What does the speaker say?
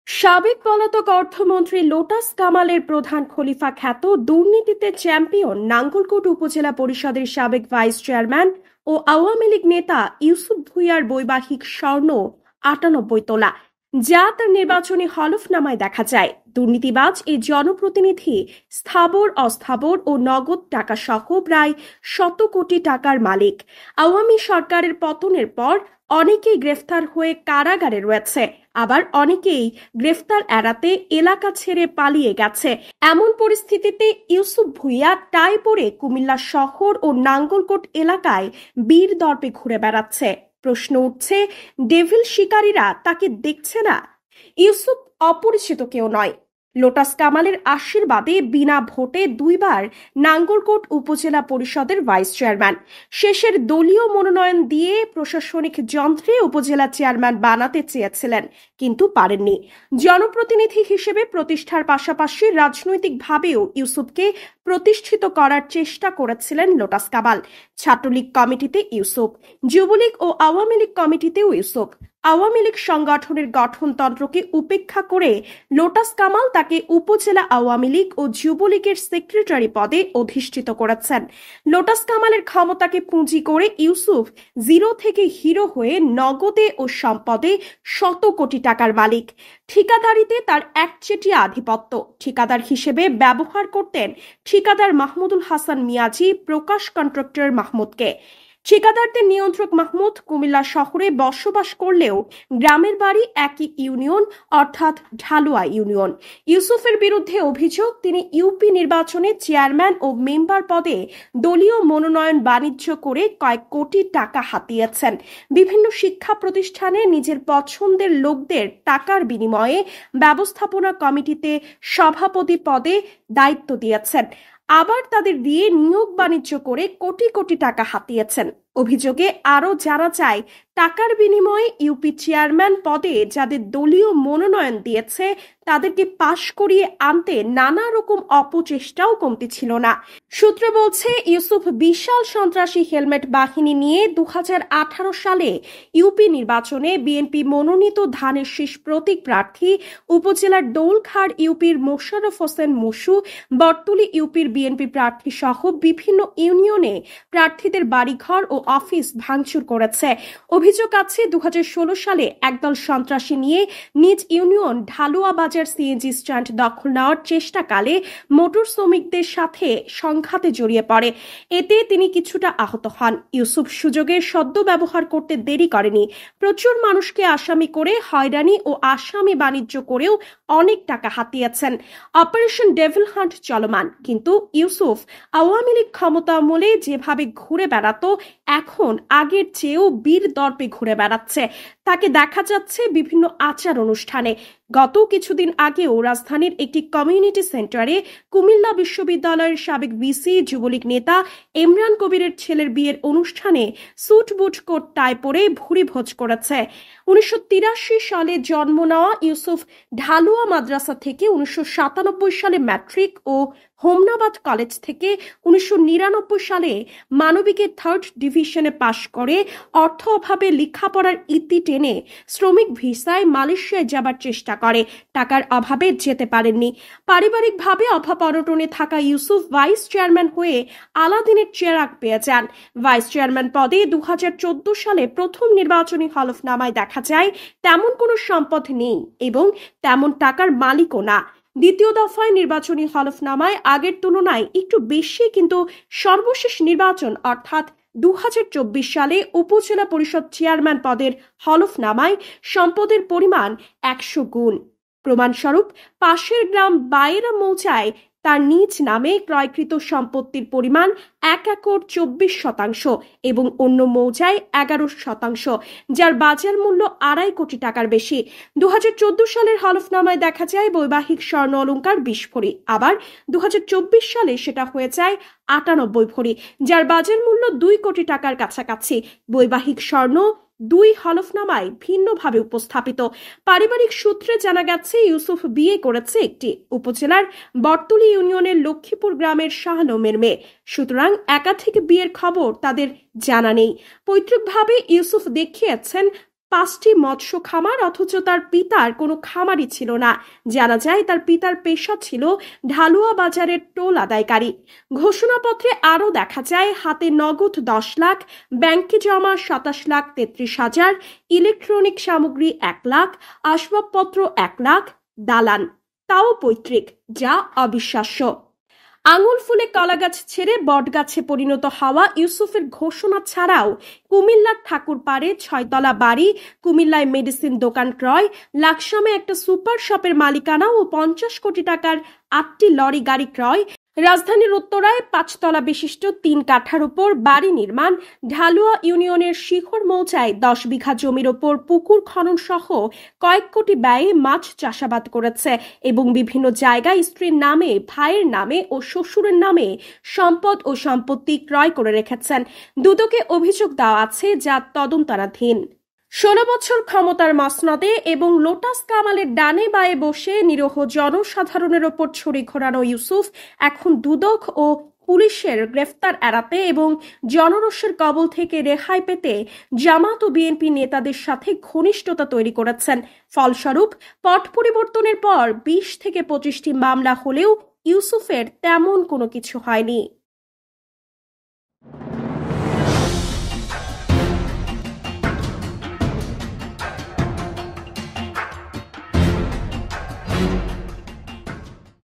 সাবেক পলাতক অর্থমন্ত্রী লোটাস কামালের প্রধান খলিফা খ্যাত দুর্নীতিতে চ্যাম্পিয়ন নাঙ্গলকোট উপজেলা পরিষদের সাবেক ভাইস চেয়ারম্যান ও আওয়ামী লীগ নেতা ইউসুফ ভুঁইয়ার বৈবাহিক স্বর্ণ ৯৮ তোলা, যা তার নির্বাচনী হলফনামায় দেখা যায়। দুর্নীতিবাজ এই জনপ্রতিনিধি স্থাবর অস্থাবর ও নগদ টাকা সহ প্রায় ১০০ কোটি টাকার মালিক। আওয়ামী সরকারের পতনের পর অনেকেই গ্রেফতার হয়ে কারাগারে রয়েছে, আবার অনেকেই গ্রেফতার এড়াতে এলাকা ছেড়ে পালিয়ে গেছে। এমন পরিস্থিতিতে ইউসুফ ভুঁইয়া টাই পরে কুমিল্লা শহর ও নাঙ্গলকোট এলাকায় বীর দর্পে ঘুরে বেড়াচ্ছে। প্রশ্ন উঠছে, ডেভিল শিকারীরা তাকে দেখছে না? ইউসুফ অপরিচিত কেউ নয়। লোটাস কামালের আশীর্বাদে বিনা ভোটে দুইবার নাঙ্গলকোট উপজেলা পরিষদের ভাইস চেয়ারম্যান, শেষের দলীয় মনোনয়ন দিয়ে প্রশাসনিক যন্ত্রে উপজেলা চেয়ারম্যান বানাতে চেয়েছিলেন, কিন্তু পারেননি। জনপ্রতিনিধি হিসেবে প্রতিষ্ঠার পাশাপাশি রাজনৈতিকভাবেও ইউসুফকে প্রতিষ্ঠিত করার চেষ্টা করেছিলেন লোটাস কামাল। ছাত্রলীগ কমিটিতে ইউসুফ, যুবলীগ ও আওয়ামী লীগ কমিটিতেও ইউসুফ। আওয়ামী লীগ সংগঠনের গঠনতন্ত্রকে উপেক্ষা করে লোটাস কামাল তাকে উপজেলা আওয়ামী লীগ ও যুবলীগের সেক্রেটারি পদে অধিষ্ঠিত করেছেন। লোটাস কামালের ক্ষমতাকে পুঁজি করে ইউসুফ জিরো থেকে হিরো হয়ে নগদে ও সম্পদে ১০০ কোটি টাকার মালিক। ঠিকাদারিতে তার একচেটিয়া আধিপত্য। ঠিকাদার হিসেবে ব্যবহার করতেন ঠিকাদার মাহমুদুল হাসান মিয়াজি, প্রকাশ কন্ট্রাক্টর মাহমুদকে। ঠিকাদারদের নিয়ন্ত্রক মাহমুদ কুমিল্লা শহরে বসবাস করলেও গ্রামের বাড়ি একই ইউনিয়ন, অর্থাৎ ঢালুয়া ইউনিয়ন। ইউসুফের বিরুদ্ধে অভিযোগ, তিনি ইউপি নির্বাচনে চেয়ারম্যান ও মেম্বার পদে দলীয় মনোনয়ন বাণিজ্য করে কয়েক কোটি টাকা হাতিয়েছেন। বিভিন্ন শিক্ষা প্রতিষ্ঠানে নিজের পছন্দের লোকদের টাকার বিনিময়ে ব্যবস্থাপনা কমিটিতে সভাপতি পদে দায়িত্ব দিয়েছেন, আবার তাদের দিয়ে নিয়োগ বাণিজ্য করে কোটি কোটি টাকা হাতিয়েছেন। অভিযোগে আরও জানা যায়, টাকার বিনিময়ে ইউপি চেয়ারম্যান পদে যাদের দলীয় মনোনয়ন দিয়েছে তাদেরকে পাশ করিয়ে আনতে নানা রকম অপচেষ্টাও কমতি ছিল না। সূত্র বলছে, ইউসুফ বিশাল সন্ত্রাসী হেলমেট বাহিনী নিয়ে ২০১৮ সালে ইউপি নির্বাচনে বিএনপি মনোনীত ধানের শীষ প্রতীক প্রার্থী উপজেলার দৌলখাড় ইউপির মোশাররফ হোসেন মুসু, বটতলী ইউপির বিএনপি প্রার্থী সহ বিভিন্ন ইউনিয়নে প্রার্থীদের বাড়িঘর ও অফিস ভাঙচুর করেছে। অভিযোগ আছে, ২০১৬ সালে একদল সন্ত্রাসী নিয়ে নিজ ইউনিয়ন ঢালুয়া বাজার সিএনজি স্ট্যান্ড দখল নেওয়ার চেষ্টাকালে মোটর শ্রমিকদের সাথে সংঘাতে জড়িয়ে পড়ে। এতে তিনি কিছুটা আহত হন। ইউসুফ সুযোগের সদ্য ব্যবহার করতে দেরি করেনি। প্রচুর মানুষকে আসামি করে হয়রানি ও আসামি বাণিজ্য করেও অনেক টাকা হাতিয়েছেন। অপারেশন ডেভিল হান্ট চলমান, কিন্তু ইউসুফ আওয়ামী লীগ ক্ষমতা আমলে যেভাবে ঘুরে বেড়াতো, এখন আগের চেয়েও বীর দর্পে ঘুরে বেড়াচ্ছে। তাকে দেখা যাচ্ছে বিভিন্ন আচার অনুষ্ঠানে। গত কিছুদিন আগেও রাজধানীর একটি কমিউনিটি সেন্টারে কুমিল্লা বিশ্ববিদ্যালয়ের সাবেক ভিসি, যুবলীগ নেতা ইমরান কবিরের ছেলের বিয়ের অনুষ্ঠানে স্যুট বুট কোট টাই পরে ভুরি ভোজ করেছে। ১৯৮৩ সালে জন্ম নেওয়া ইউসুফ ঢালুয়া মাদ্রাসা থেকে ১৯৯৭ সালে ম্যাট্রিক ও হোমনাবাদ কলেজ থেকে ১৯৯৯ সালে মানবিকের 3rd ডিভিশনে পাশ করে অর্থ অভাবে লেখাপড়ার ইতি টেনে শ্রমিক ভিসায় মালয়েশিয়ায় যাবার চেষ্টা করে। টাকার অভাবে যেতে পারেননি। পারিবারিকভাবে অভাব অনটনে থাকা ইউসুফ ভাইস চেয়ারম্যান হয়ে আলাদিনের চেরাগ পেয়ে যান। ভাইস চেয়ারম্যান পদে ২০১৪ সালে প্রথম নির্বাচনী হলফনামায় দেখা যায় তেমন কোনো সম্পদ নেই এবং তেমন টাকার মালিকও না। দ্বিতীয় দফায় নির্বাচনী হলফনামায় আগের তুলনায় একটু বেশি, কিন্তু সর্বশেষ নির্বাচন অর্থাৎ ২০২৪ সালে উপজেলা পরিষদ চেয়ারম্যান পদের হলফনামায় সম্পদের পরিমাণ ১০০ গুণ। প্রমাণস্বরূপ পাশের গ্রাম বায়েরা মৌজায় তার নিজ নামে ক্রয়কৃত সম্পত্তির পরিমাণ ১ একর ২৪ শতাংশ এবং অন্য মৌজায় ১১%, যার বাজার মূল্য ২.৫ কোটি টাকার বেশি। ২০১৪ সালের হলফনামায় দেখা যায় বৈবাহিক স্বর্ণ অলংকার ২০ ভরি, আবার ২০২৪ সালে সেটা হয়ে যায় ৯৮ ভরি, যার বাজার মূল্য ২ কোটি টাকার কাছাকাছি। বৈবাহিক স্বর্ণ দুই হলফনামায় ভিন্নভাবে উপস্থাপিত। পারিবারিক সূত্রে জানা গেছে, ইউসুফ বিয়ে করেছে একটি উপজেলার বটতলী ইউনিয়নের লক্ষ্মীপুর গ্রামের শাহ আলমের মেয়ে। সুতরাং একাধিক বিয়ের খবর তাদের জানা নেই। পৈতৃকভাবে ইউসুফ দেখিয়েছেন 5টি মৎস্য খামার, অথচ তার পিতার কোনো খামারই ছিল না। জানা যায় তার পিতার পেশা ছিল ঢালুয়া বাজারের টোল আদায়কারী। ঘোষণাপত্রে আরও দেখা যায় হাতে নগদ 10 লাখ, ব্যাংকে জমা 27,33,000, ইলেকট্রনিক সামগ্রী 1 লাখ, আসবাবপত্র 1 লাখ, দালান, তাও পৈতৃক, যা অবিশ্বাস্য। আঙুল ফুলে কলাগাছ ছেড়ে বটগাছে পরিণত হওয়া ইউসুফের ঘোষণা ছাড়াও কুমিল্লার ঠাকুরপাড়ে 6তলা বাড়ি, কুমিল্লায় মেডিসিন দোকান ক্রয়, লাকসামে একটা সুপার শপের মালিকানা ও 50 কোটি টাকার 8টি লরি গাড়ি ক্রয়, রাজধানীর উত্তরায় 5তলা বিশিষ্ট 3 কাঠার উপর বাড়ি নির্মাণ, ঢালুয়া ইউনিয়নের শিখর মৌজায় 10 বিঘা জমির ওপর পুকুর খনন সহ কয়েক কোটি ব্যয়ে মাছ চাষাবাদ করেছে এবং বিভিন্ন জায়গায় স্ত্রীর নামে, ভাইয়ের নামে ও শ্বশুরের নামে সম্পদ ও সম্পত্তি ক্রয় করে রেখেছেন। দুদকে অভিযোগ দেওয়া আছে, যা তদন্তাধীন। 16 বছর ক্ষমতার মসনদে এবং লোটাস কামালের ডানে বায়ে বসে নিরীহ জনসাধারণের ওপর ছুরি ঘোরানো ইউসুফ এখন দুদক ও পুলিশের গ্রেফতার এড়াতে এবং জনরোষের কবল থেকে রেহাই পেতে জামাত ও বিএনপি নেতাদের সাথে ঘনিষ্ঠতা তৈরি করেছেন। ফলস্বরূপ পট পরিবর্তনের পর 20 থেকে 25টি মামলা হলেও ইউসুফের তেমন কোনো কিছু হয়নি।